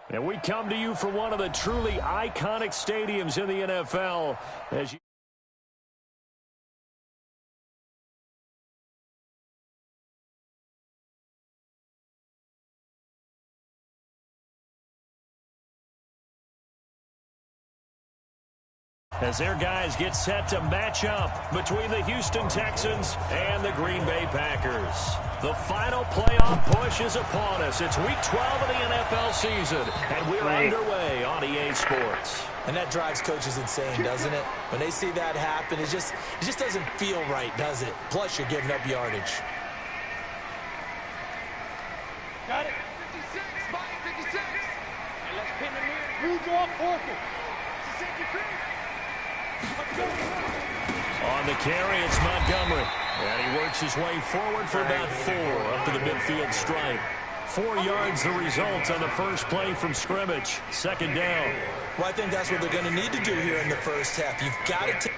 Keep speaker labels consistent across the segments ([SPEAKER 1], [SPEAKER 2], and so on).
[SPEAKER 1] And we come to you from one of the truly iconic stadiums in the NFL. As their guys get set to match up between the Houston Texans and the Green Bay Packers. The final playoff push is upon us. It's Week 12 of the NFL season, and we're underway on EA Sports.
[SPEAKER 2] And that drives coaches insane, doesn't it? When they see that happen, it just doesn't feel right, does it? Plus, you're giving up yardage.
[SPEAKER 3] Got it. 56, Mike, 56. And let's pin him here. Move off, Porter.
[SPEAKER 1] On the carry, it's Montgomery. And he works his way forward for about 4 up to the midfield stripe. 4 yards the result on the first play from scrimmage. Second down.
[SPEAKER 2] Well, I think that's what they're going to need to do here in the first half. You've got to take...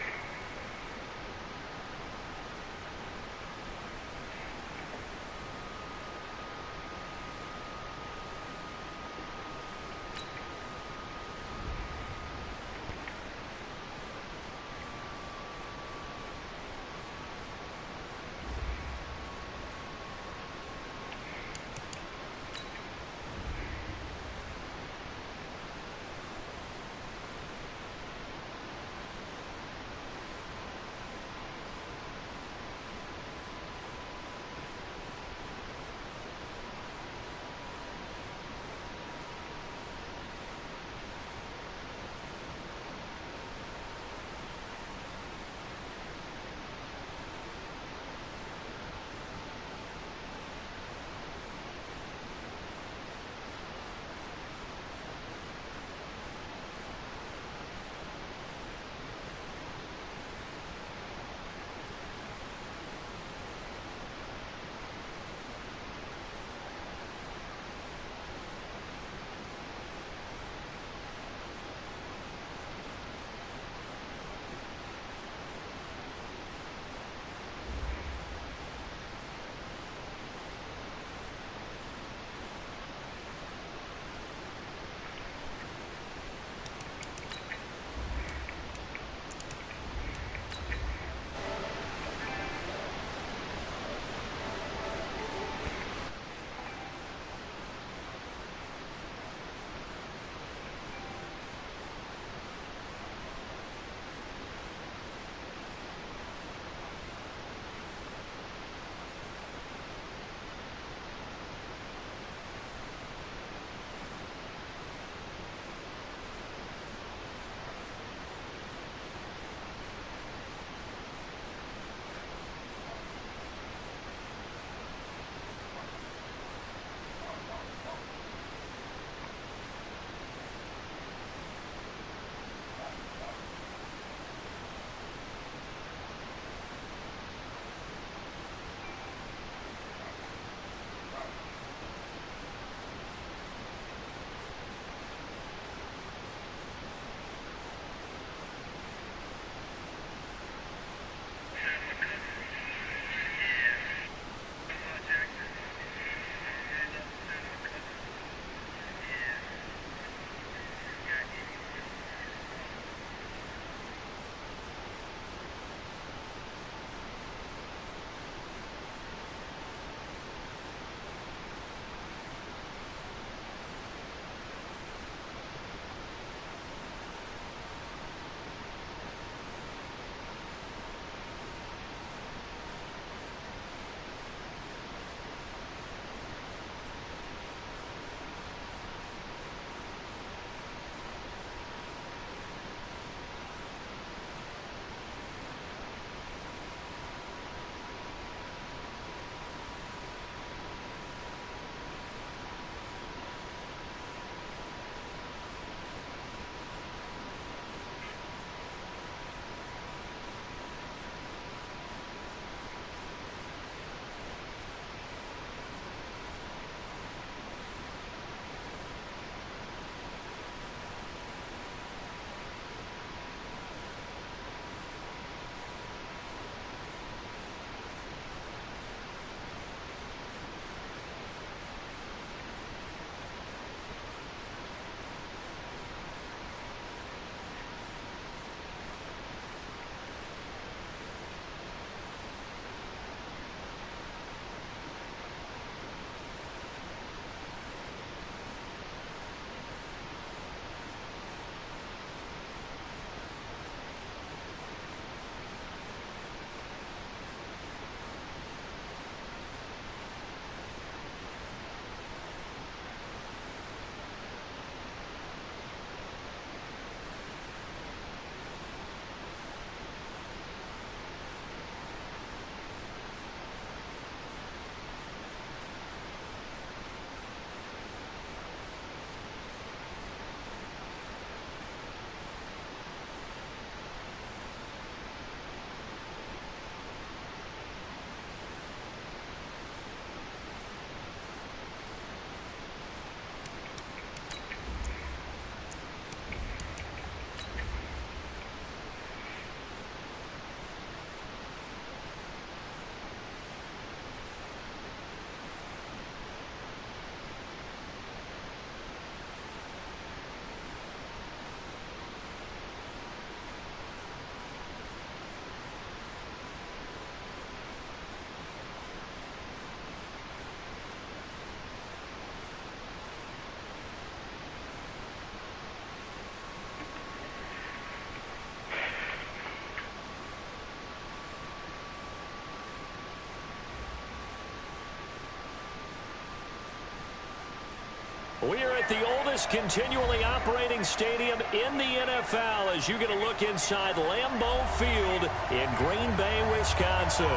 [SPEAKER 1] We are at the oldest continually operating stadium in the NFL as you get a look inside Lambeau Field in Green Bay, Wisconsin.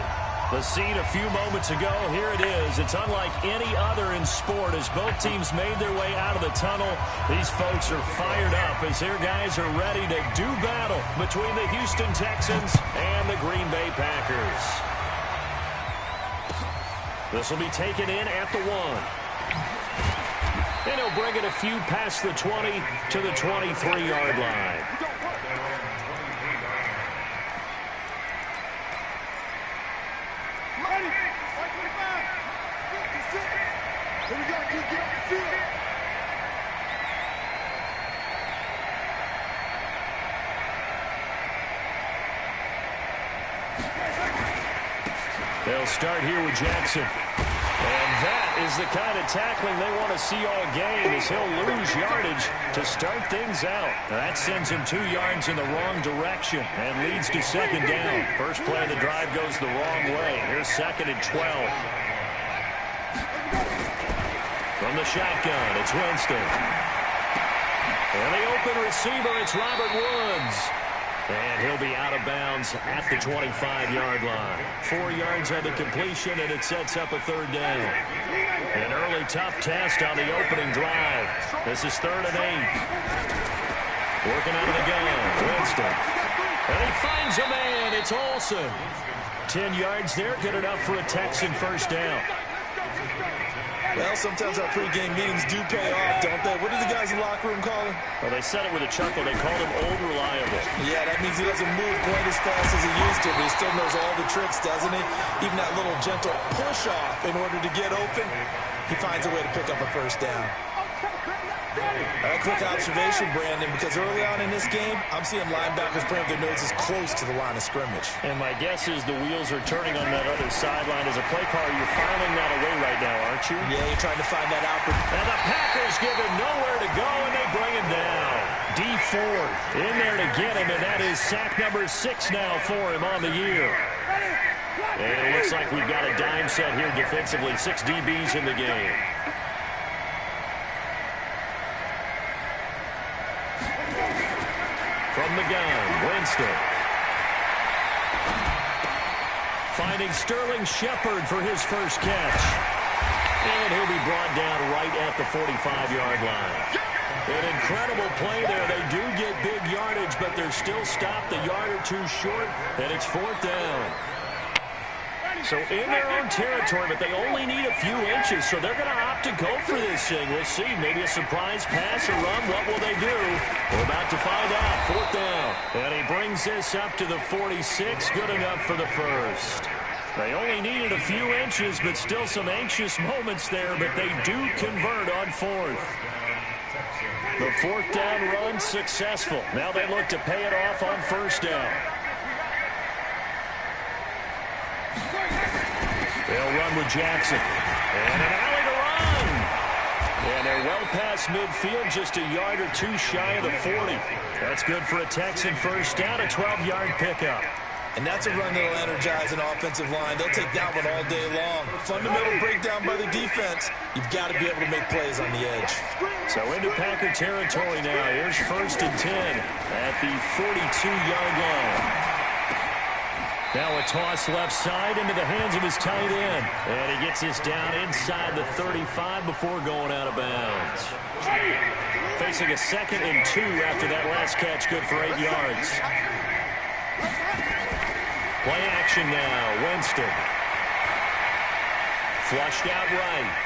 [SPEAKER 1] The scene a few moments ago, here it is. It's unlike any other in sport as both teams made their way out of the tunnel. These folks are fired up as their guys are ready to do battle between the Houston Texans and the Green Bay Packers. This will be taken in at the 1. And he'll bring it a few past the 20 to the 23-yard line. They'll start here with Jackson. And that is the kind of tackling they want to see all game as he'll lose yardage to start things out. That sends him 2 yards in the wrong direction and leads to second down. First play of the drive goes the wrong way. Here's 2nd and 12. From the shotgun, it's Winston. And the open receiver, it's Robert Woods. And he'll be out of bounds at the 25-yard line. 4 yards on the completion, and it sets up a 3rd down. An early tough test on the opening drive. This is 3rd and 8. Working out of the gun, Winston. And he finds a man. It's Olsen. 10 yards there, good enough for a Texan first down.
[SPEAKER 2] Well, sometimes our pregame meetings do pay off, don't they? What do the guys in the locker room call him?
[SPEAKER 1] Well, they said it with a chuckle. They called him Old Reliable.
[SPEAKER 2] Yeah, that means he doesn't move quite as fast as he used to, but he still knows all the tricks, doesn't he? Even that little gentle push-off in order to get open, he finds a way to pick up a first down. A quick observation, Brandon, because early on in this game, I'm seeing linebackers putting their noses close to the line of scrimmage.
[SPEAKER 1] And my guess is the wheels are turning on that other sideline. As a play caller, you're filing that away right now, aren't you?
[SPEAKER 2] Yeah, you're trying to find that out.
[SPEAKER 1] And the Packers give him nowhere to go, and they bring him down. D Ford in there to get him, and that is sack number 6 now for him on the year. And it looks like we've got a dime set here defensively. 6 DBs in the game. From the gun, Winston. Finding Sterling Shepard for his first catch. And he'll be brought down right at the 45-yard line. An incredible play there. They do get big yardage, but they're still stopped a yard or 2 short, and it's 4th down. So in their own territory, but they only need a few inches, so they're going to opt to go for this thing. We'll see. Maybe a surprise pass or run. What will they do? We're about to find out. 4th down. And he brings this up to the 46. Good enough for the first. They only needed a few inches, but still some anxious moments there, but they do convert on 4th. The 4th down run successful. Now they look to pay it off on 1st down. They'll run with Jackson. And an alley to run. And they're well past midfield, just a yard or 2 shy of the 40. That's good for a Texan first down, a 12-yard pickup.
[SPEAKER 2] And that's a run that'll energize an offensive line. They'll take that one all day long. Fundamental breakdown by the defense. You've got to be able to make plays on the edge.
[SPEAKER 1] So into Packer territory now. Here's 1st and 10 at the 42-yard line. Now a toss left side into the hands of his tight end. And he gets this down inside the 35 before going out of bounds. Facing a 2nd and 2 after that last catch, good for 8 yards. Play action now, Winston. Flushed out right.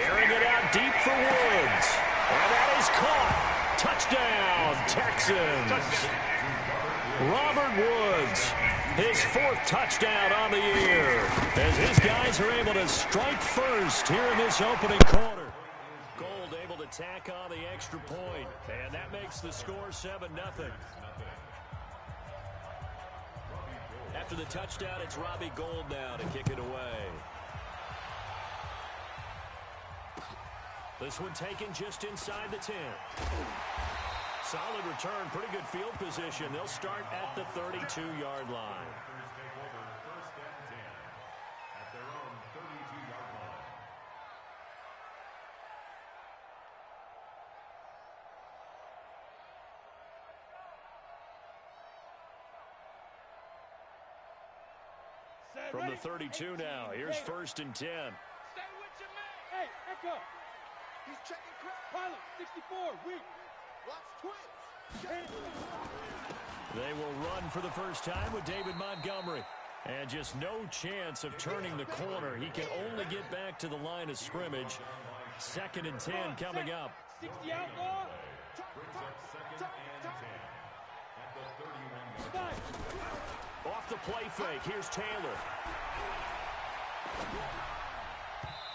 [SPEAKER 1] Airing it out deep for Woods. And that is caught. Touchdown, Texans. Robert Woods, his 4th touchdown on the year, as his guys are able to strike first here in this opening quarter. Gold able to tack on the extra point, and that makes the score 7-0. After the touchdown, it's Robbie Gould now to kick it away. This one taken just inside the 10. Solid return, pretty good field position. They'll start at the 32-yard line. From the 32 now, here's 1st and 10.
[SPEAKER 3] Stay with your man.
[SPEAKER 4] Hey, echo.
[SPEAKER 3] He's checking crowd.
[SPEAKER 4] Pilot, 64, weak.
[SPEAKER 3] Watch twins.
[SPEAKER 1] They will run for the first time with David Montgomery. And just no chance of turning the corner. He can only get back to the line of scrimmage. 2nd and 10 coming up.
[SPEAKER 4] 60 outlaw.
[SPEAKER 1] Off the play fake. Here's Taylor.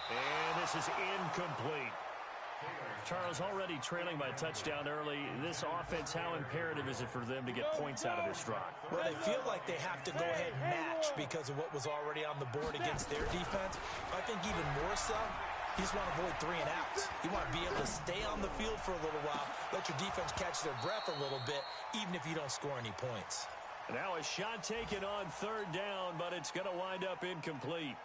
[SPEAKER 1] And this is incomplete. Charles, already trailing by a touchdown early. This offense, how imperative is it for them to get points out of this drive?
[SPEAKER 2] Well, they feel like they have to go ahead and match because of what was already on the board against their defense. But I think even more so, you just want to avoid 3 and outs. You want to be able to stay on the field for a little while, let your defense catch their breath a little bit, even if you don't score any points.
[SPEAKER 1] Now a shot taken on 3rd down, but it's going to wind up incomplete.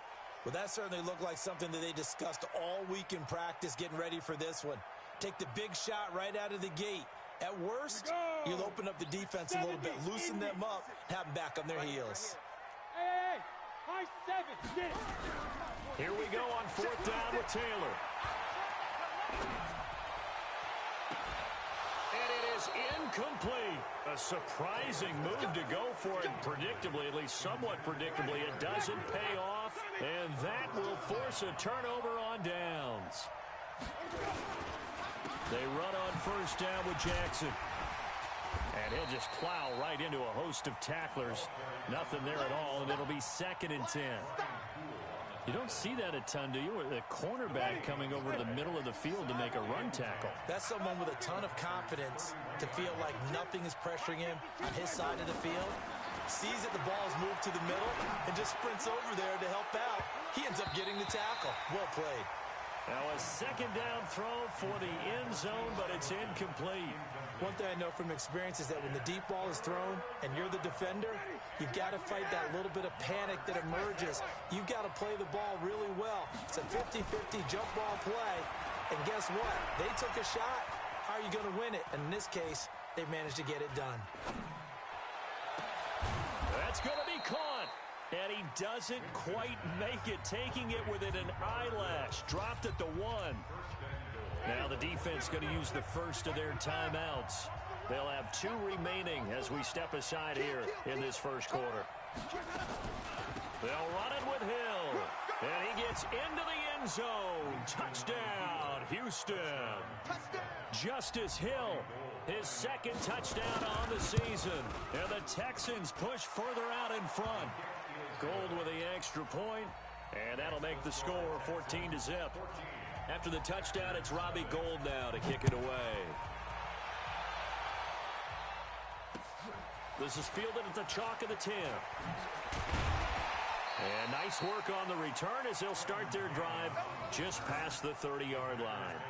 [SPEAKER 2] Well, that certainly looked like something that they discussed all week in practice getting ready for this one. Take the big shot right out of the gate. At worst, you'll open up the defense a little bit, loosen them up, have them back on their heels.
[SPEAKER 4] Hey, high 7. Get it.
[SPEAKER 1] Here we go on 4th down with Taylor. And it is incomplete. A surprising move to go for it. Predictably, at least somewhat predictably, it doesn't pay off. And that will force a turnover on downs. They run on 1st down with Jackson. And he'll just plow right into a host of tacklers. Nothing there at all, and it'll be 2nd and 10. You don't see that a ton, do you? The cornerback coming over to the middle of the field to make a run tackle.
[SPEAKER 2] That's someone with a ton of confidence to feel like nothing is pressuring him on his side of the field. Sees that the ball is moved to the middle and just sprints over there to help out. He ends up getting the tackle. Well played.
[SPEAKER 1] Now a 2nd down throw for the end zone, but it's incomplete.
[SPEAKER 2] One thing I know from experience is that when the deep ball is thrown and you're the defender, you've got to fight that little bit of panic that emerges. You've got to play the ball really well. It's a 50-50 jump ball play. And guess what? They took a shot. How are you going to win it? And in this case, they managed to get it done.
[SPEAKER 1] That's going to be caught. And he doesn't quite make it, taking it within an eyelash. Dropped at the 1. Now the defense going to use the first of their timeouts. They'll have 2 remaining as we step aside here in this first quarter. They'll run it with Hill. And he gets into the end zone. Touchdown, Houston. Justice Hill, his 2nd touchdown on the season. And the Texans push further out in front. Gold with the extra point, and that'll make the score 14-0. After the touchdown, it's Robbie Gould now to kick it away. This is fielded at the chalk of the 10. And nice work on the return as they'll start their drive just past the 30-yard line.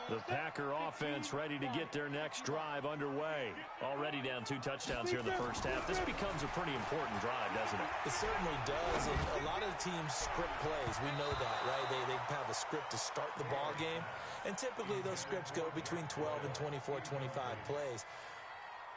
[SPEAKER 1] The Packer offense ready to get their next drive underway. Already down 2 touchdowns here in the first half. This becomes a pretty important drive, doesn't it?
[SPEAKER 2] It certainly does. And a lot of teams script plays. We know that, right? They have a script to start the ball game. And typically those scripts go between 12 and 24, 25 plays.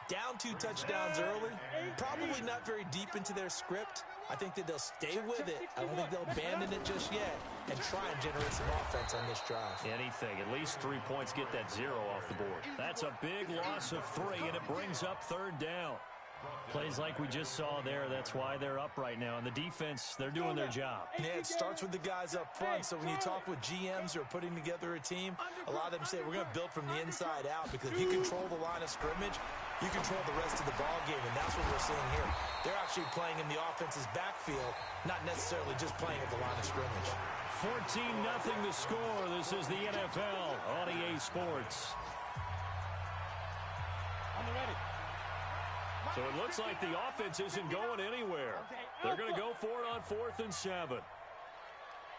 [SPEAKER 2] Down 2 touchdowns early, probably not very deep into their script. I think that they'll stay with it. I don't think they'll abandon it just yet and try and generate some offense on this drive.
[SPEAKER 1] Anything. At least 3 points, get that 0 off the board. That's a big loss of 3, and it brings up 3rd down. Plays like we just saw there, that's why they're up right now. And the defense, they're doing their job.
[SPEAKER 2] Yeah, it starts with the guys up front. So when you talk with GMs who are putting together a team, a lot of them say we're going to build from the inside out, because if you control the line of scrimmage, you control the rest of the ball game, and that's what we're seeing here. They're actually playing in the offense's backfield, not necessarily just playing at the line of scrimmage.
[SPEAKER 1] 14-0 the score. This is the NFL on EA Sports.
[SPEAKER 4] On the ready.
[SPEAKER 1] So it looks like the offense isn't going anywhere. They're going to go for it on 4th and 7.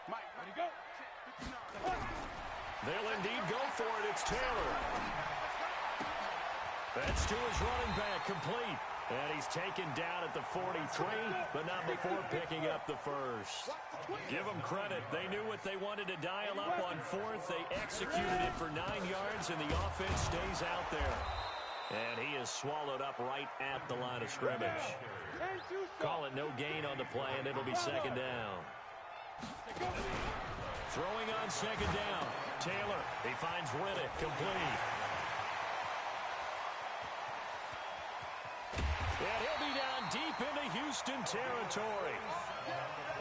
[SPEAKER 4] Mike, ready, go.
[SPEAKER 1] They'll indeed go for it. It's Taylor. That's to his running back, complete. And he's taken down at the 43, but not before picking up the first. Give them credit. They knew what they wanted to dial up on 4th. They executed it for 9 yards, and the offense stays out there. And he is swallowed up right at the line of scrimmage. Call it no gain on the play, and it'll be second down. Throwing on second down. Taylor, he finds Riddick, complete. And he'll be down deep into Houston territory.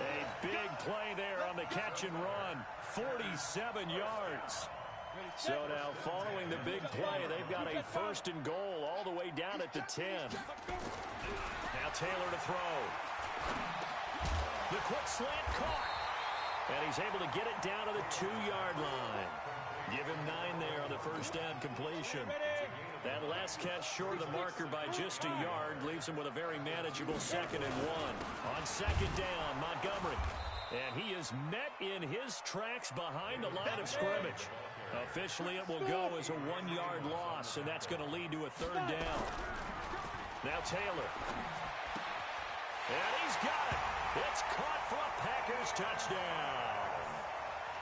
[SPEAKER 1] A big play there on the catch and run. 47 yards. So now following the big play, they've got a first and goal all the way down at the 10. Now Taylor to throw. The quick slant caught. And he's able to get it down to the 2-yard line. Give him 9 there on the first down completion. That last catch short of the marker by just a yard leaves him with a very manageable 2nd and 1. On second down, Montgomery. And he is met in his tracks behind the line of scrimmage. Officially, it will go as a 1-yard loss, and that's going to lead to a 3rd down. Now Taylor. And he's got it. It's caught for a Packers touchdown.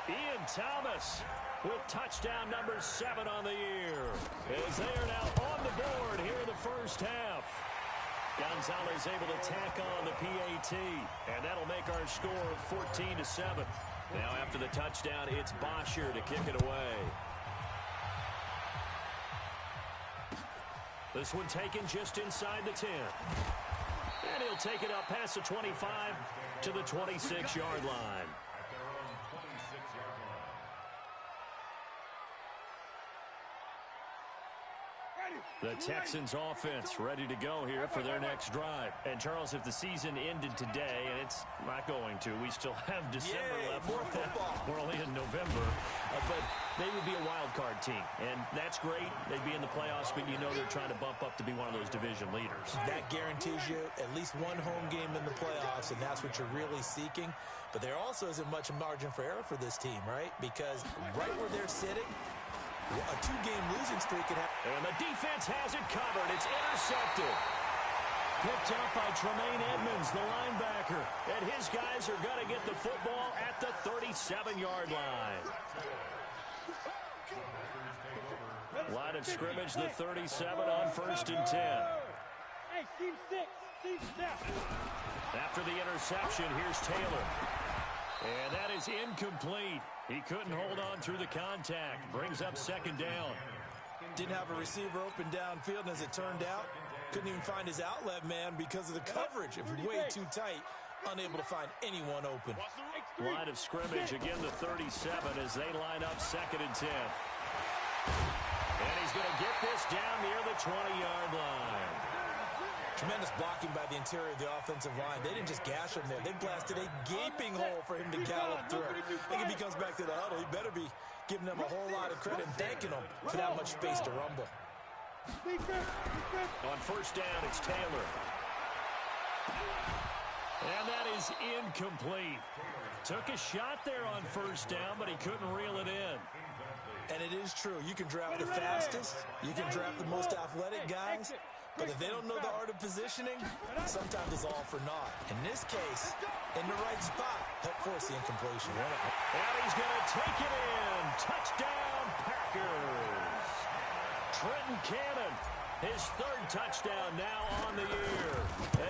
[SPEAKER 1] Ian Thomas with touchdown number 7 on the year. As they are now on the board here in the first half. Gonzalez able to tack on the PAT, and that'll make our score 14-7. Now after the touchdown, it's Bosher to kick it away. This one taken just inside the 10. And he'll take it up past the 25 to the 26-yard line. The Texans offense ready to go here for their next drive. And, Charles, if the season ended today, and it's not going to, we still have December left.
[SPEAKER 2] More football.
[SPEAKER 1] We're only in November. But they would be a wild card team. And that's great. They'd be in the playoffs, but you know they're trying to bump up to be one of those division leaders.
[SPEAKER 2] That guarantees you at least one home game in the playoffs, and that's what you're really seeking. But there also isn't much margin for error for this team, right? Because right where they're sitting, a 2-game losing streak could happen.
[SPEAKER 1] And the defense has it covered. It's intercepted. Picked up by Tremaine Edmonds, the linebacker. And his guys are going to get the football at the 37-yard line. Line of scrimmage, the 37 on 1st and 10.
[SPEAKER 4] Hey, team 6. Team 7.
[SPEAKER 1] After the interception, here's Taylor. And that is incomplete. He couldn't hold on through the contact. Brings up 2nd down.
[SPEAKER 2] Didn't have a receiver open downfield, and as it turned out, couldn't even find his outlet man because of the coverage. It was way too tight. Unable to find anyone open.
[SPEAKER 1] Line of scrimmage, again the 37 as they line up 2nd and 10. And he's going to get this down near the 20-yard line.
[SPEAKER 2] Tremendous blocking by the interior of the offensive line. They didn't just gash him there. They blasted a gaping hole for him to gallop through. I think if he comes back to the huddle, he better be giving them a whole lot of credit and thanking them for that much space to rumble.
[SPEAKER 1] On 1st down, it's Taylor. And that is incomplete. Took a shot there on 1st down, but he couldn't reel it in.
[SPEAKER 2] And it is true. You can draft the fastest. You can draft the most athletic guys. But if they don't know the art of positioning, sometimes it's all for naught. In this case, in the right spot, help force the incompletion.
[SPEAKER 1] And he's going to take it in. Touchdown, Packers. Trenton Cannon, his 3rd touchdown now on the year.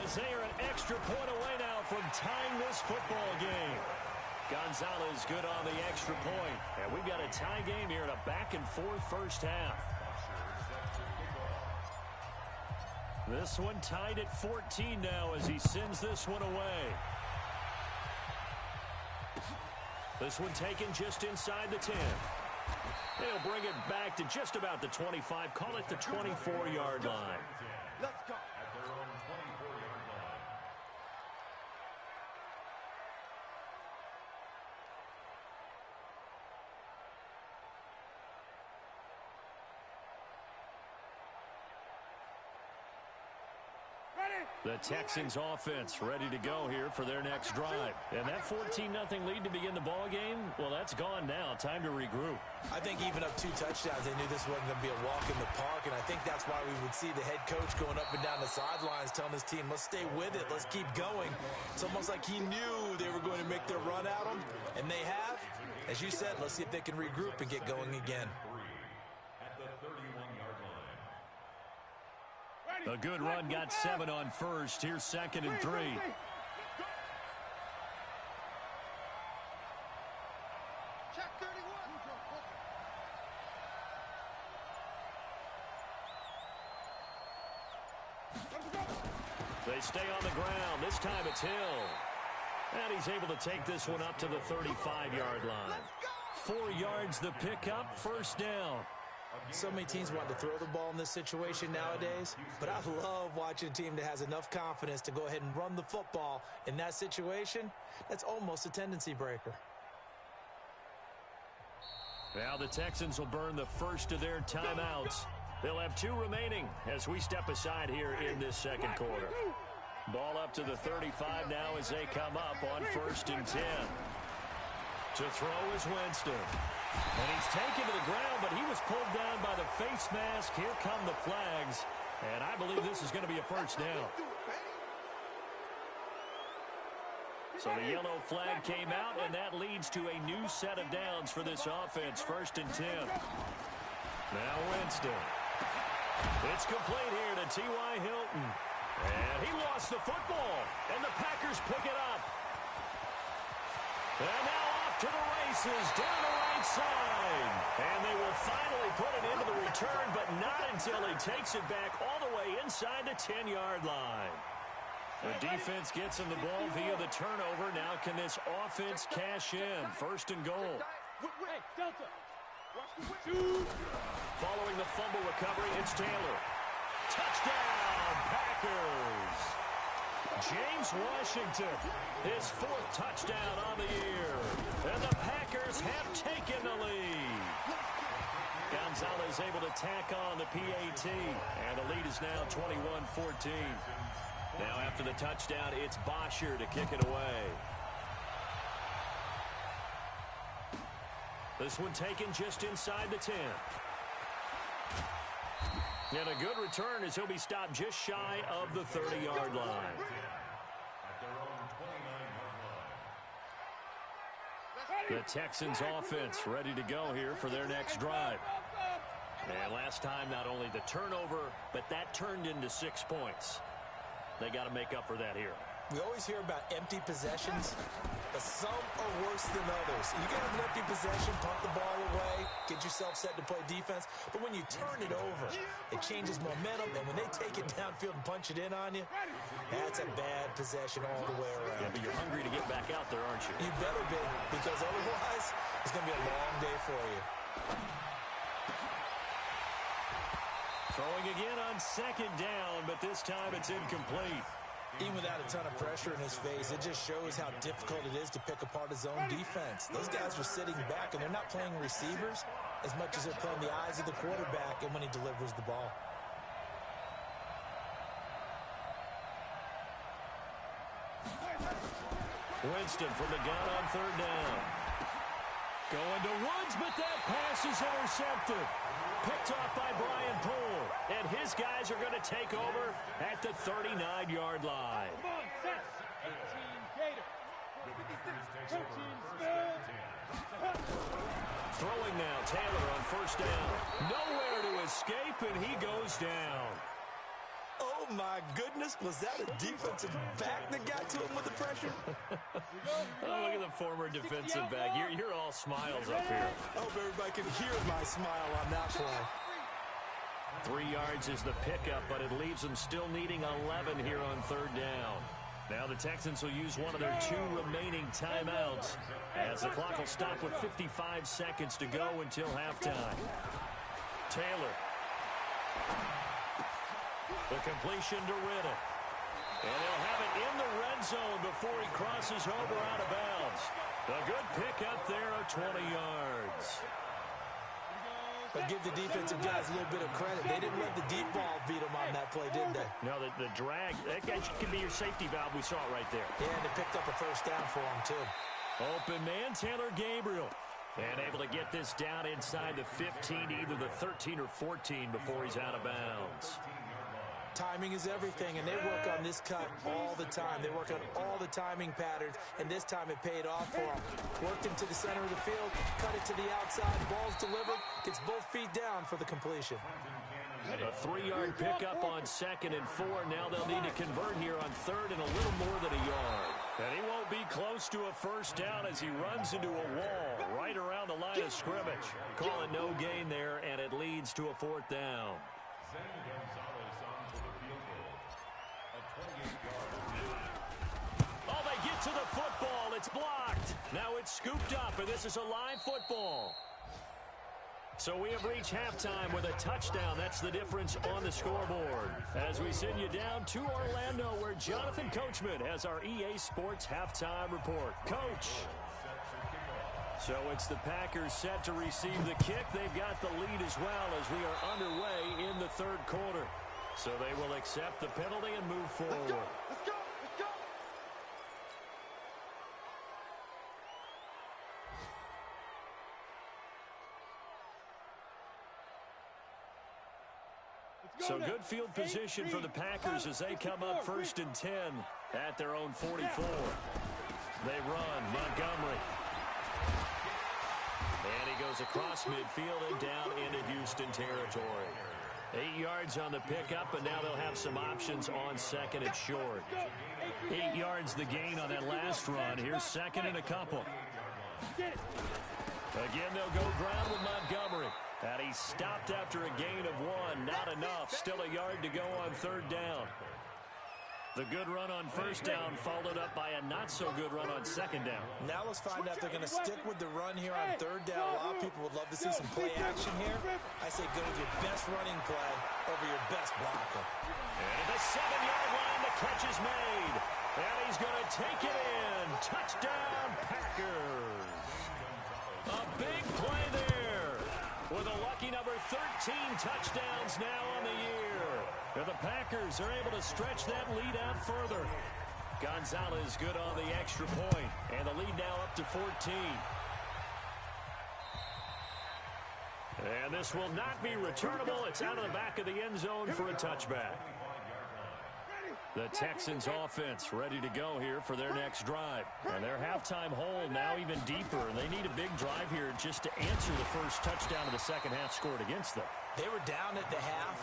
[SPEAKER 1] As they are an extra point away now from tying this football game. Gonzalez good on the extra point. And we've got a tie game here in a back-and-forth first half. This one tied at 14 now as he sends this one away. This one taken just inside the 10. They'll bring it back to just about the 25. Call it the 24-yard line.
[SPEAKER 3] Let's go.
[SPEAKER 1] The Texans offense ready to go here for their next drive. And that 14-0 lead to begin the ball game, well, that's gone now. Time to regroup.
[SPEAKER 2] I think even up 2 touchdowns, they knew this wasn't going to be a walk in the park, and I think that's why we would see the head coach going up and down the sidelines telling his team, let's stay with it, let's keep going. It's almost like he knew they were going to make their run at him, and they have. As you said, let's see if they can regroup and get going again.
[SPEAKER 1] A good run got 7 on first. Here's 2nd and 3.
[SPEAKER 3] Check 31.
[SPEAKER 1] They stay on the ground. This time it's Hill. And he's able to take this one up to the 35-yard line. 4 yards the pickup, 1st down.
[SPEAKER 2] So many teams want to throw the ball in this situation nowadays, but I love watching a team that has enough confidence to go ahead and run the football in that situation. That's almost a tendency breaker.
[SPEAKER 1] Now the Texans will burn the first of their timeouts. They'll have 2 remaining as we step aside here in this 2nd quarter. Ball up to the 35 now as they come up on 1st and 10. To throw is Winston. And he's taken to the ground, but he was pulled down by the face mask. Here come the flags. And I believe this is going to be a 1st down. So the yellow flag came out, and that leads to a new set of downs for this offense. 1st and 10. Now Winston. It's complete here to T.Y. Hilton. And he lost the football, and the Packers pick it up. And now off to the races, down the right side. And they will finally put it into the return, but not until he takes it back all the way inside the 10-yard line. The defense gets him the ball via the turnover. Now can this offense cash in? 1st and goal.
[SPEAKER 4] Hey, Delta.
[SPEAKER 1] Following the fumble recovery, it's Taylor. Touchdown, Packers! James Washington, his 4th touchdown on the year. And the Packers have taken the lead. Gonzalez able to tack on the PAT. And the lead is now 21-14. Now after the touchdown, it's Bosher to kick it away. This one taken just inside the 10. And a good return as he'll be stopped just shy of the 30-yard line. The Texans offense ready to go here for their next drive. And last time, not only the turnover, but that turned into 6 points. They got to make up for that here.
[SPEAKER 2] We always hear about empty possessions, but some are worse than others. You can have an empty possession, punt the ball away, get yourself set to play defense, but when you turn it over, it changes momentum, and when they take it downfield and punch it in on you, that's a bad possession all the way around.
[SPEAKER 1] Yeah, but you're hungry to get back out there, aren't you?
[SPEAKER 2] You better be, because otherwise, it's going to be a long day for you.
[SPEAKER 1] Throwing again on 2nd down, but this time it's incomplete.
[SPEAKER 2] Even without a ton of pressure in his face, it just shows how difficult it is to pick apart his own defense. Those guys are sitting back, and they're not playing receivers as much as they're playing the eyes of the quarterback and when he delivers the ball.
[SPEAKER 1] Winston from the gun on 3rd down. Going to Woods, but that pass is intercepted. Picked off by Brian Poole. And his guys are going to take over at the 39-yard line.
[SPEAKER 4] Come on, set. 18 Gator. 13 Spurs.
[SPEAKER 1] Throwing now, Taylor on 1st down. Nowhere to escape, and he goes down.
[SPEAKER 2] Oh, my goodness. Was that a defensive back that got to him with the pressure?
[SPEAKER 1] Oh, look at the former defensive back. You're all smiles up here.
[SPEAKER 2] I hope everybody can hear my smile on that play.
[SPEAKER 1] 3 yards is the pickup, but it leaves them still needing 11 here on 3rd down. Now the Texans will use one of their 2 remaining timeouts as the clock will stop with 55 seconds to go until halftime. Taylor. The completion to Riddick. And he'll have it in the red zone before he crosses over out of bounds. A good pickup there of 20 yards.
[SPEAKER 2] But give the defensive guys a little bit of credit. They didn't let the deep ball beat them on that play, did they?
[SPEAKER 1] No, the drag, that could be your safety valve. We saw it right there.
[SPEAKER 2] Yeah, and they picked up a 1st down for them, too.
[SPEAKER 1] Open man, Taylor Gabriel. And able to get this down inside the 15, either the 13 or 14 before he's out of bounds.
[SPEAKER 2] Timing is everything, and they work on this cut all the time. They work on all the timing patterns, and this time it paid off for them. Worked him to the center of the field, cut it to the outside, ball's delivered, gets both feet down for the completion.
[SPEAKER 1] A 3-yard pickup on 2nd and 4. Now they'll need to convert here on 3rd and a little more than a yard. And he won't be close to a first down as he runs into a wall right around the line of scrimmage. Call it no gain there, and it leads to a 4th down. Oh, they get to the football. It's blocked. Now it's scooped up, and this is a live football. So we have reached halftime with a touchdown. That's the difference on the scoreboard. As we send you down to Orlando, where Jonathan Coachman has our EA Sports halftime report. Coach. So it's the Packers set to receive the kick. They've got the lead as well as we are underway in the 3rd quarter. So they will accept the penalty and move forward.
[SPEAKER 3] Let's go. Let's go. Let's go.
[SPEAKER 1] So good field position for the Packers as they come up 1st and 10 at their own 44. They run. Montgomery. And he goes across midfield and down into Houston territory. 8 yards on the pickup, and now they'll have some options on 2nd and short. 8 yards the gain on that last run. Here's 2nd and a couple. Again, they'll go ground with Montgomery. And he stopped after a gain of 1. Not enough. Still a yard to go on 3rd down. The good run on 1st down followed up by a not-so-good run on 2nd down.
[SPEAKER 2] Now let's find out if they're going to stick with the run here on 3rd down. A lot of people would love to see some play action here. I say go with your best running play over your best blocker.
[SPEAKER 1] And at the 7-yard line, the catch is made. And he's going to take it in. Touchdown, Packers. A big play there. With a lucky number 13 touchdowns now on the year. And the Packers are able to stretch that lead out further. Gonzalez good on the extra point. And the lead now up to 14. And this will not be returnable. It's out of the back of the end zone for a touchback. The Texans offense ready to go here for their next drive. And their halftime hole now even deeper. And they need a big drive here just to answer the first touchdown of the second half scored against them.
[SPEAKER 2] They were down at the half.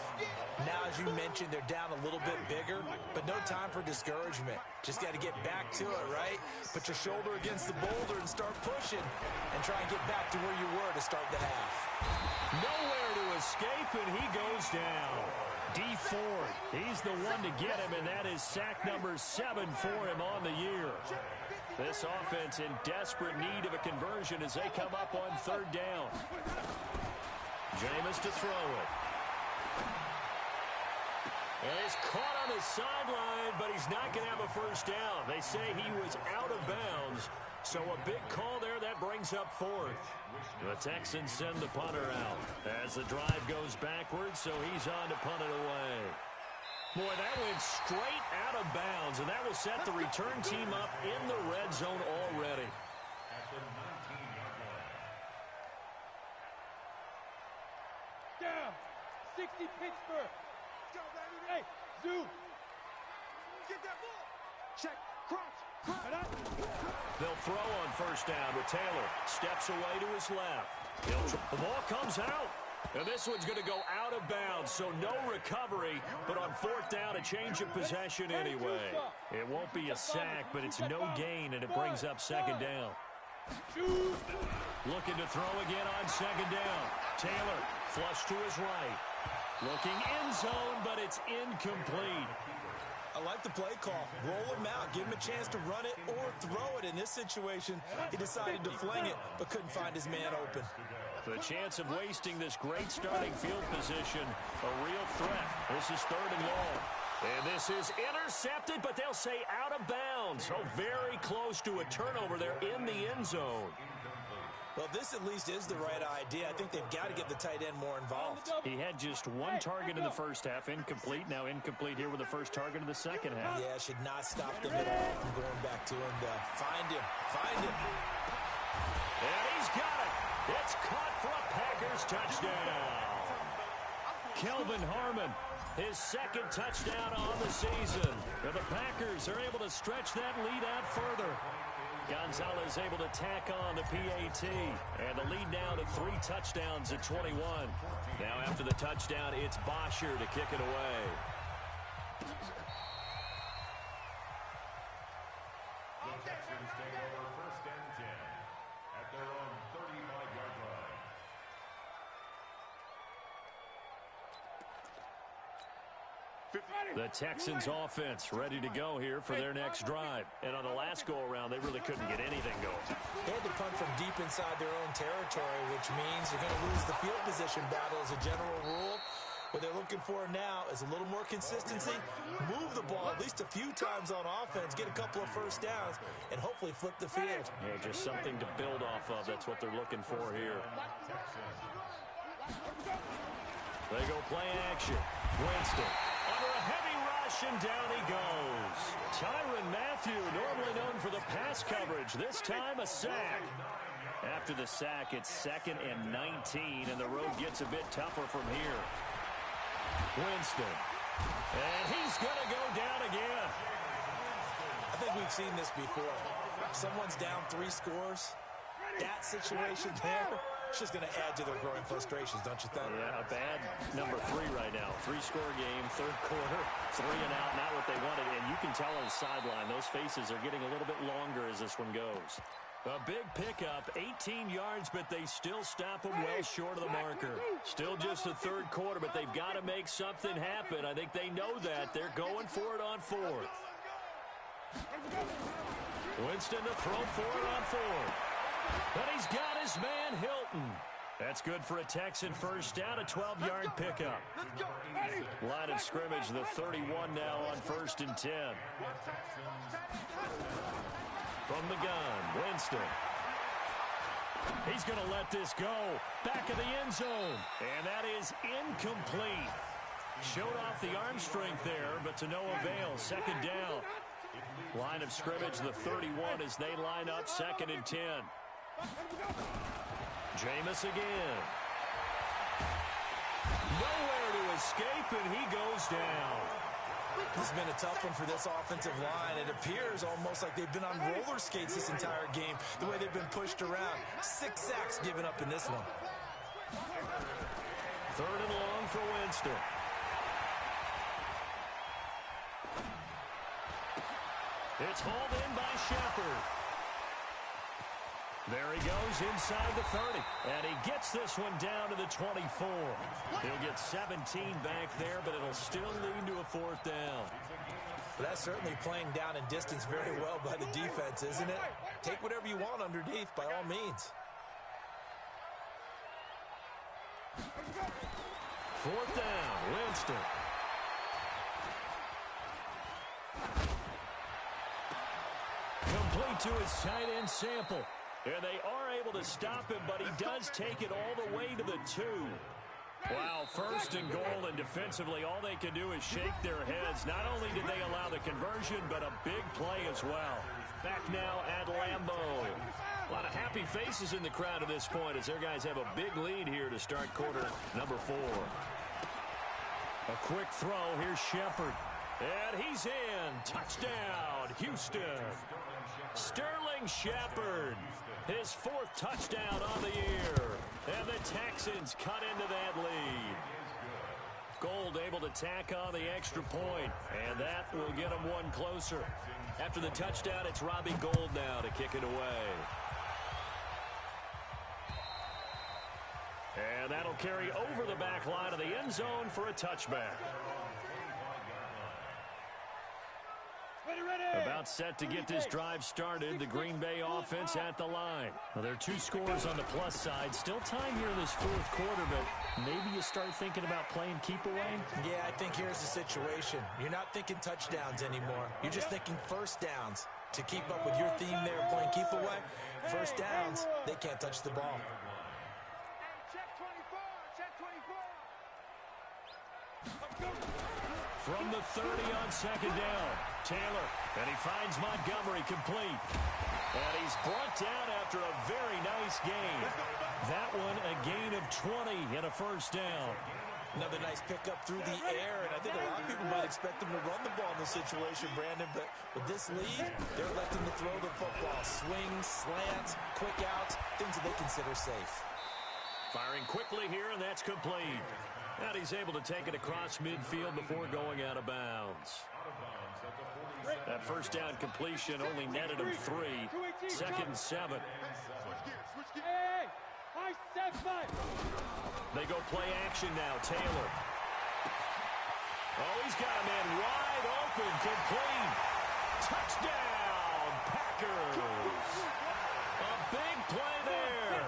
[SPEAKER 2] Now, as you mentioned, they're down a little bit bigger, but no time for discouragement. Just got to get back to it, right? Put your shoulder against the boulder and start pushing and try and get back to where you were to start the half.
[SPEAKER 1] Nowhere to escape, and he goes down. D Ford, he's the one to get him, and that is sack number 7 for him on the year. This offense in desperate need of a conversion as they come up on 3rd down. Jameis to throw it. And he's caught on the sideline, but he's not going to have a first down. They say he was out of bounds, so a big call there that brings up 4th. The Texans send the punter out as the drive goes backwards, so he's on to punt it away. Boy, that went straight out of bounds, and that will set the return team up in the red zone already.
[SPEAKER 4] Down. 60 Pittsburgh. Hey, zoom.
[SPEAKER 3] Get that ball. Check. Crouch.
[SPEAKER 1] They'll throw on 1st down with Taylor. Steps away to his left. The ball comes out. And this one's going to go out of bounds, so no recovery. But on 4th down, a change of possession anyway. It won't be a sack, but it's no gain, and it brings up 2nd down. Looking to throw again on 2nd down. Taylor, flush to his right. Looking end zone, but it's incomplete.
[SPEAKER 2] I like the play call. Roll him out. Give him a chance to run it or throw it. In this situation, he decided to fling it, but couldn't find his man open.
[SPEAKER 1] The chance of wasting this great starting field position, a real threat. This is 3rd and long. And this is intercepted, but they'll say out of bounds. So very close to a turnover there in the end zone.
[SPEAKER 2] Well, this at least is the right idea. I think they've got to get the tight end more involved.
[SPEAKER 1] He had just 1 target in the first half, incomplete. Now incomplete here with the first target of the second half.
[SPEAKER 2] Yeah, should not stop them at all from going back to him. Find him. Find him.
[SPEAKER 1] And he's got it. It's caught for a Packers touchdown. Kelvin Harmon, his 2nd touchdown on the season. And the Packers are able to stretch that lead out further. Gonzalez able to tack on the PAT. And the lead now to 3 touchdowns at 21. Now after the touchdown, it's Bosher to kick it away.
[SPEAKER 5] The Texans take over 1st and 10 at their own 35-yard line.
[SPEAKER 1] The Texans offense ready to go here for their next drive. And on the last go-around, they really couldn't get anything going.
[SPEAKER 2] They had to punt from deep inside their own territory, which means they're going to lose the field position battle as a general rule. What they're looking for now is a little more consistency, move the ball at least a few times on offense, get a couple of first downs, and hopefully flip the field.
[SPEAKER 1] Yeah, just something to build off of. That's what they're looking for here. They go play action. Winston under a heavy rush, and down he goes. Tyrann Mathieu, normally known for the pass coverage, this time a sack. After the sack, it's 2nd and 19, and the road gets a bit tougher from here. Winston. And he's going to go down again.
[SPEAKER 2] I think we've seen this before. Someone's down 3 scores. That situation there, it's just going to add to their growing frustrations, don't you think?
[SPEAKER 1] Yeah, a bad number 3 right now. 3-score game, 3rd quarter, 3 and out, not what they wanted. And you can tell on the sideline, those faces are getting a little bit longer as this one goes. A big pickup, 18 yards, but they still stop them well short of the marker. Still just the 3rd quarter, but they've got to make something happen. I think they know that. They're going for it on 4th. Winston to throw for it on 4th. But he's got his man Hilton. That's good for a Texan first down, a 12-yard pickup. Line of scrimmage, the 31 now on 1st and 10. From the gun, Winston. He's going to let this go. Back of the end zone. And that is incomplete. Showed off the arm strength there, but to no avail. 2nd down. Line of scrimmage, the 31 as they line up 2nd and 10. Jameis again. Nowhere to escape, and he goes down.
[SPEAKER 2] This has been a tough one for this offensive line. It appears almost like they've been on roller skates this entire game, the way they've been pushed around. 6 sacks given up in this one.
[SPEAKER 1] 3rd and long for Winston. It's hauled in by Shepard. There he goes inside the 30. And he gets this one down to the 24. He'll get 17 back there, but it'll still lead to a 4th down.
[SPEAKER 2] But that's certainly playing down in distance very well by the defense, isn't it? Take whatever you want underneath, by all means.
[SPEAKER 1] 4th down, Winston. Complete to his tight end Sample. And they are able to stop him, but he does take it all the way to the 2. Wow, 1st and goal, and defensively all they can do is shake their heads. Not only did they allow the conversion, but a big play as well. Back now at Lambeau. A lot of happy faces in the crowd at this point as their guys have a big lead here to start quarter number 4. A quick throw. Here's Shepard. And he's in. Touchdown, Houston. Sterling Shepard. His 4th touchdown on the year. And the Texans cut into that lead. Gold able to tack on the extra point, and that will get them one closer. After the touchdown, it's Robbie Gould now to kick it away. And that'll carry over the back line of the end zone for a touchback. About set to get this drive started. The Green Bay offense at the line. Well, there are 2 scores on the plus side. Still time here in this 4th quarter, but maybe you start thinking about playing keep away?
[SPEAKER 2] Yeah, I think here's the situation. You're not thinking touchdowns anymore. You're just thinking first downs. To keep up with your theme there, playing keep away, first downs, they can't touch the ball.
[SPEAKER 3] Check 24, check 24.
[SPEAKER 1] From the 30 on 2nd down, Taylor, and he finds Montgomery complete. And he's brought down after a very nice gain. That one a gain of 20 and a 1st down.
[SPEAKER 2] Another nice pickup through the air, and I think a lot of people might expect him to run the ball in this situation, Brandon, but with this lead, they're electing to throw the football. Swings, slants, quick outs, things that they consider safe.
[SPEAKER 1] Firing quickly here, and that's complete. And he's able to take it across midfield before going out of bounds. That first down completion only netted him 3. Second and 7.
[SPEAKER 4] Hey, I said 5.
[SPEAKER 1] They go play action now. Taylor. Oh, he's got a man wide open. Complete. Touchdown, Packers. A big play there.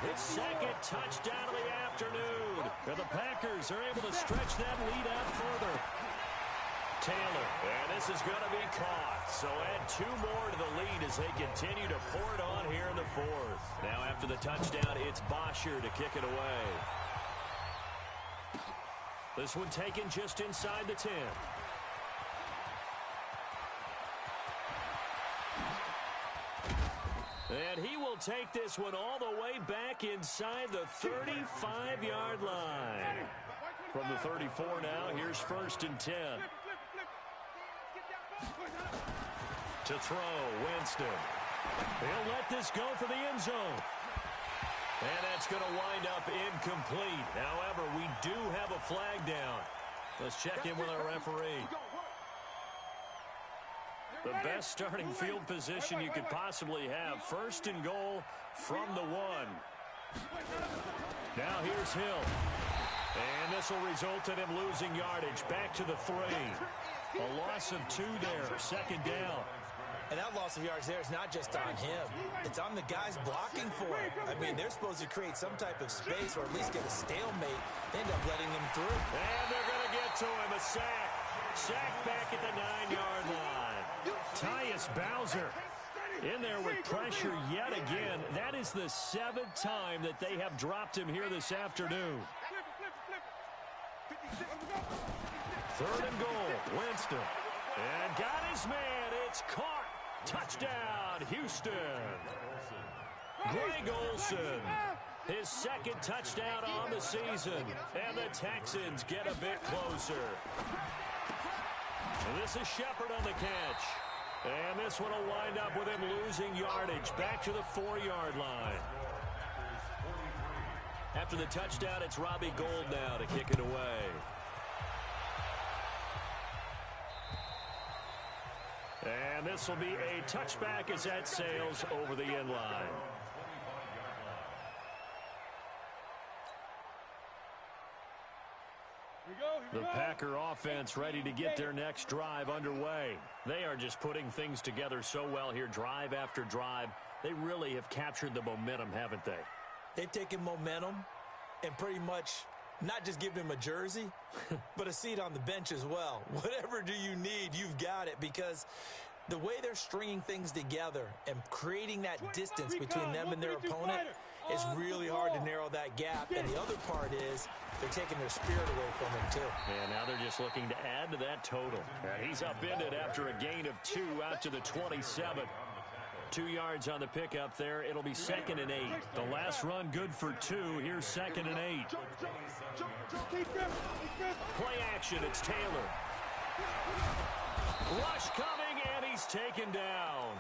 [SPEAKER 1] His second touchdown of the afternoon. And the Packers are able to stretch that lead out further. Taylor, and this is going to be caught. So add 2 more to the lead as they continue to pour it on here in the 4th. Now after the touchdown, it's Bosher to kick it away. This one taken just inside the 10. And he will take this one all the way back inside the 35-yard line. From the 34 now, here's 1st and 10. To throw, Winston. He'll let this go for the end zone. And that's going to wind up incomplete. However, we do have a flag down. Let's check in with our referee. The best starting field position you could possibly have. 1st and goal from the 1. Now here's Hill. And this will result in him losing yardage. Back to the 3. A loss of 2 there. 2nd down.
[SPEAKER 2] And that loss of yards there is not just on him. It's on the guys blocking for him. I mean, they're supposed to create some type of space or at least get a stalemate. They end up letting them through.
[SPEAKER 1] And they're going to get to him. A sack. Sack back at the 9-yard line. Tyus Bowser in there with pressure yet again. That is the 7th time that they have dropped him here this afternoon. 3rd and goal. Winston. And got his man. It's caught. Touchdown, Houston. Greg Olsen. His 2nd touchdown on the season. And the Texans get a bit closer. And this is Shepard on the catch. And this one will wind up with him losing yardage. Back to the 4-yard line. After the touchdown, it's Robbie Gould now to kick it away. And this will be a touchback as that sails over the end line. The Packer offense ready to get their next drive underway. They are just putting things together so well here, drive after drive. They really have captured the momentum, haven't they?
[SPEAKER 2] They've taken momentum and pretty much not just given him a jersey, but a seat on the bench as well. Whatever do you need, you've got it, because the way they're stringing things together and creating that distance between them and their opponent is really hard to narrow that gap. And the other part is they're taking their spirit away from him, too.
[SPEAKER 1] And now they're just looking to add to that total. And he's upended after a gain of 2 out to the 27. 2 yards on the pickup there. It'll be 2nd and 8. The last run good for 2. Here's 2nd and 8. Play action. It's Taylor. Rush coming, and he's taken down.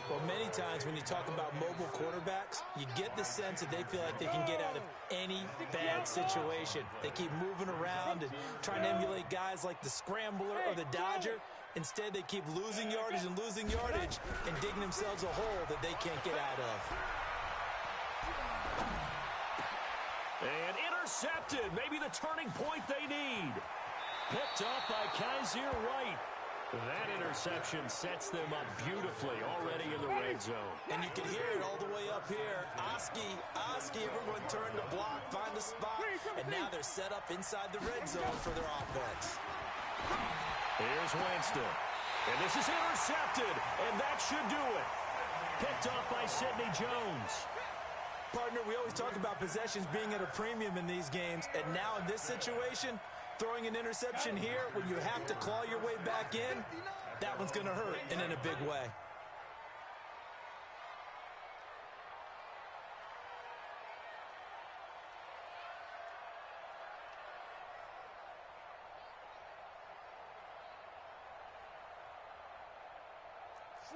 [SPEAKER 2] Well, many times when you talk about mobile quarterbacks, you get the sense that they feel like they can get out of any bad situation. They keep moving around and trying to emulate guys like the Scrambler or the Dodger. Instead, they keep losing yardage and digging themselves a hole that they can't get out of.
[SPEAKER 1] And intercepted. Maybe the turning point they need. Picked up by Kaiser White. That interception sets them up beautifully already in the red zone.
[SPEAKER 2] And you can hear it all the way up here. Oski, everyone turned to block, find a spot, and now they're set up inside the red zone for their offense.
[SPEAKER 1] Here's Winston. And this is intercepted, and that should do it. Picked off by Sidney Jones.
[SPEAKER 2] Partner, we always talk about possessions being at a premium in these games, and now in this situation, throwing an interception here when you have to claw your way back in, that one's going to hurt, and in a big way.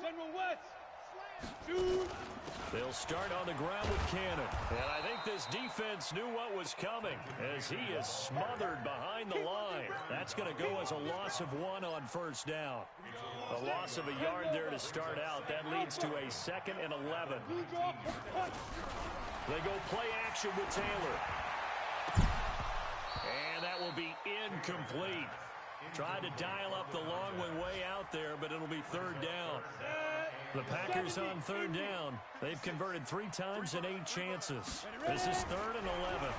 [SPEAKER 4] General West. Shoot.
[SPEAKER 1] They'll start on the ground with Cannon. And I think this defense knew what was coming as he is smothered behind the line. That's going to go as a loss of 1 on first down. A loss of a yard there to start out. That leads to a 2nd and 11. They go play action with Taylor. And that will be incomplete. Tried to dial up the long way out there, but it'll be 3rd down. The Packers on 3rd down. They've converted 3 times in 8 chances. This is 3rd and 11.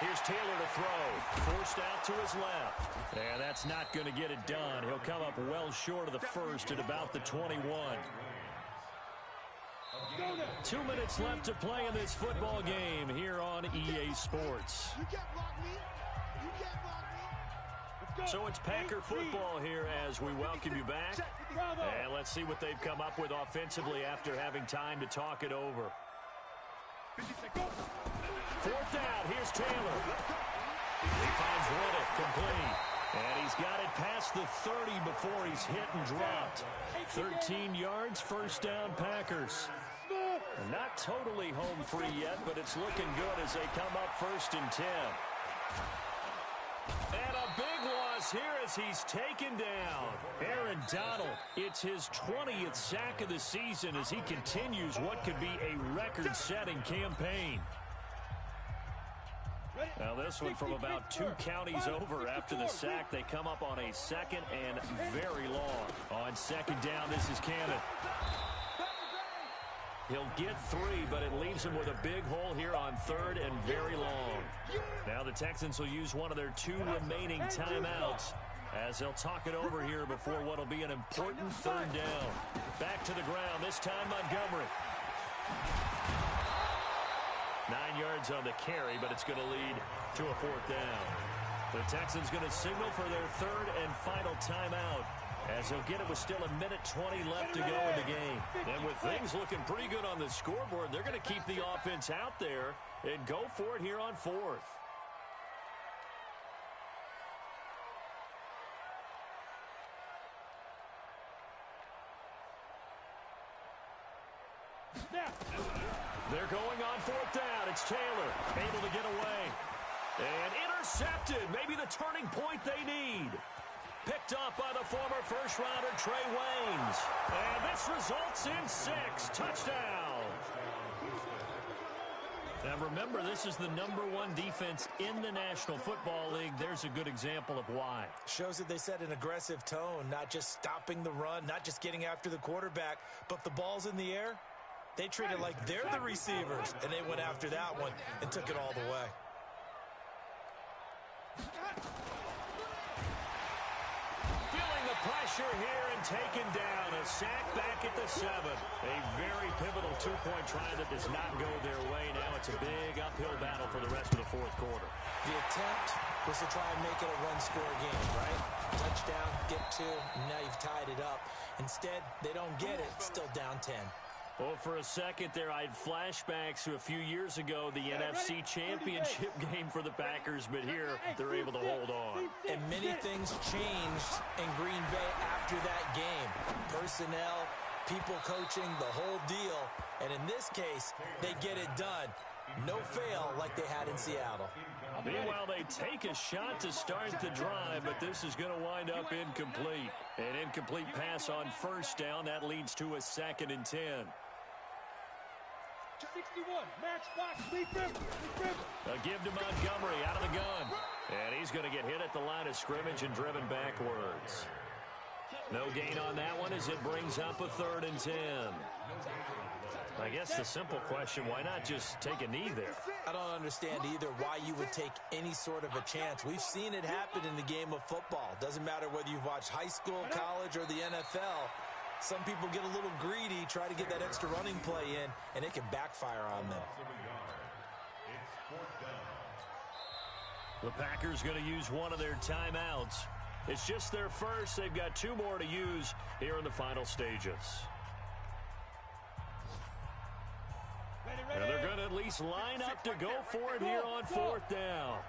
[SPEAKER 1] Here's Taylor to throw. Forced out to his left. And that's not going to get it done. He'll come up well short of the first at about the 21. 2 minutes left to play in this football game here on EA Sports. So it's Packer football here as we welcome you back. And let's see what they've come up with offensively after having time to talk it over. 4th down. Here's Taylor. He finds Riddick complete. And he's got it past the 30 before he's hit and dropped. 13 yards, 1st down Packers. Not totally home free yet, but it's looking good as they come up 1st and 10. And a big loss here as he's taken down. Aaron Donald, it's his 20th sack of the season as he continues what could be a record-setting campaign. Now this one from about 2 counties over after the sack. They come up on a 2nd and very long. On 2nd down, this is Cannon. He'll get 3, but it leaves him with a big hole here on 3rd and very long. Now the Texans will use one of their 2 remaining timeouts as they'll talk it over here before what will be an important 3rd down. Back to the ground, this time Montgomery. 9 yards on the carry, but it's going to lead to a 4th down. The Texans going to signal for their 3rd and final timeout, as he'll get it with still 1:20 left to go in the game. And with things looking pretty good on the scoreboard, they're going to keep the offense out there and go for it here on 4th. They're going on 4th down. It's Taylor able to get away. And intercepted. Maybe the turning point they need. Picked up by the former first-rounder Trey Waynes. And this results in 6 touchdowns. Now remember, this is the #1 defense in the National Football League. There's a good example of why.
[SPEAKER 2] Shows that they set an aggressive tone, not just stopping the run, not just getting after the quarterback, but the ball's in the air. They treat it like they're the receivers, and they went after that one and took it all the way.
[SPEAKER 1] Feeling the pressure here and taken down. A sack back at the 7. A very pivotal 2-point try that does not go their way. Now it's a big uphill battle for the rest of the 4th quarter.
[SPEAKER 2] The attempt was to try and make it a one-score game, right? Touchdown, get 2, and now you've tied it up. Instead, they don't get it. Still down 10.
[SPEAKER 1] Well, for a second there, I had flashbacks to a few years ago, the NFC Championship game for the Packers, but here they're able to hold on.
[SPEAKER 2] And many things changed in Green Bay after that game. Personnel, people coaching, the whole deal. And in this case, they get it done. No fail like they had in Seattle.
[SPEAKER 1] Meanwhile, they take a shot to start the drive, but this is going to wind up incomplete. An incomplete pass on 1st down. That leads to a 2nd and 10.
[SPEAKER 4] 61, matchbox, lead grip.
[SPEAKER 1] A give to Montgomery out of the gun. And he's going to get hit at the line of scrimmage and driven backwards. No gain on that one as it brings up a 3rd and 10. I guess the simple question, why not just take a knee there?
[SPEAKER 2] I don't understand either why you would take any sort of a chance. We've seen it happen in the game of football. Doesn't matter whether you've watched high school, college, or the NFL. Some people get a little greedy, try to get that extra running play in, and it can backfire on them.
[SPEAKER 1] The Packers going to use one of their timeouts. It's just their first. They've got 2 more to use here in the final stages. And they're going to at least line up to go for it here on 4th down.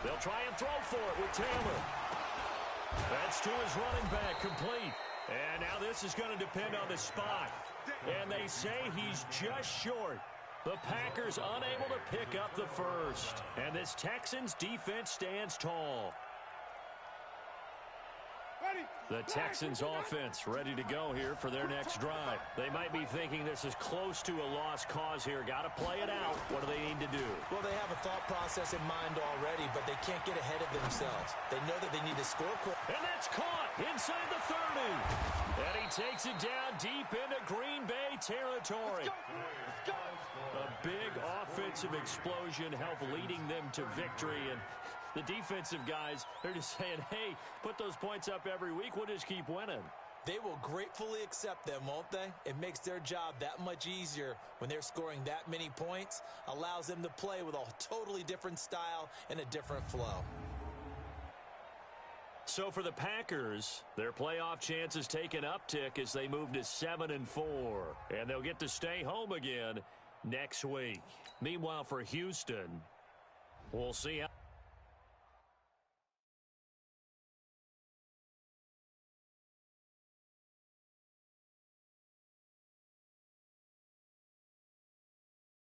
[SPEAKER 1] They'll try and throw for it with Taylor. That's to his running back, complete. And now this is going to depend on the spot. And they say he's just short. The Packers unable to pick up the first. And this Texans defense stands tall. The Texans offense ready to go here for their next drive. They might be thinking this is close to a lost cause here. Got to play it out. What do they need to do?
[SPEAKER 2] Well, they have a thought process in mind already, but they can't get ahead of themselves. They know that they need to score quick.
[SPEAKER 1] And that's caught inside the 30. And he takes it down deep into Green Bay territory.
[SPEAKER 3] Let's go.
[SPEAKER 1] A big offensive explosion helped leading them to victory. And the defensive guys, they're just saying, hey, put those points up every week. We'll just keep winning.
[SPEAKER 2] They will gratefully accept them, won't they? It makes their job that much easier when they're scoring that many points. Allows them to play with a totally different style and a different flow.
[SPEAKER 1] So for the Packers, their playoff chances take an uptick as they move to 7-4. And they'll get to stay home again next week. Meanwhile, for Houston, we'll see how